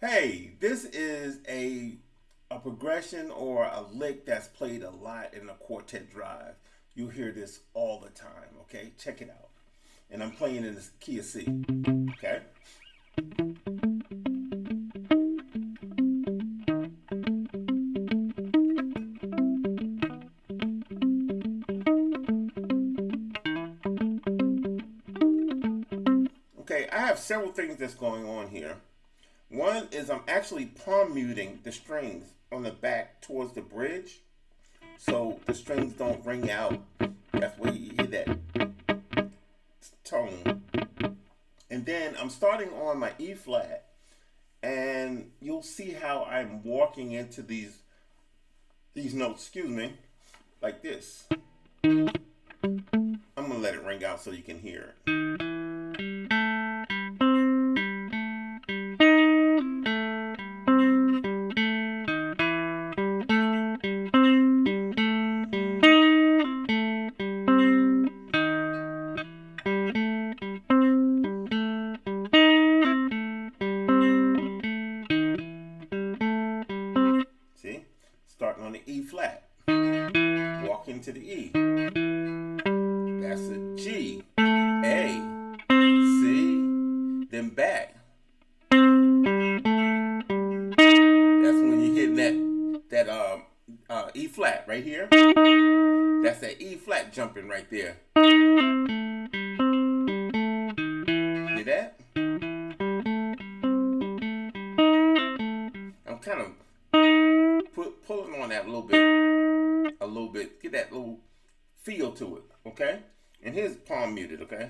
Hey, this is a progression or a lick that's played a lot in the quartet drive. You hear this all the time, okay? Check it out. And I'm playing in the key of C, okay? Okay, I have several things that's going on here. One is I'm actually palm muting the strings on the back towards the bridge so the strings don't ring out. That's where you hear that tone. And then I'm starting on my E flat, and you'll see how I'm walking into these notes, like this. I'm gonna let it ring out so you can hear it. See? Starting on the E flat. Walking to the E. That's a G, A, C, then back. That's when you're hitting that E flat right here. That's that E flat jumping right there. Hear that? I'm kind of pulling on that a little bit, get that little feel to it, okay? And here's palm muted, okay?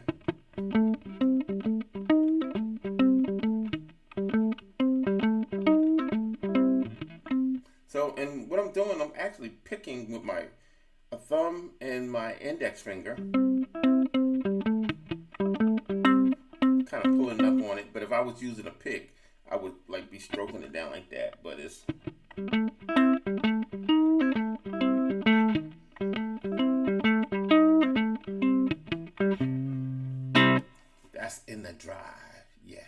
So, and what I'm doing, I'm actually picking with my thumb and my index finger, kind of pulling up on it. But if I was using a pick, I would like be stroking it down like that. But it's that's in the drive, yeah.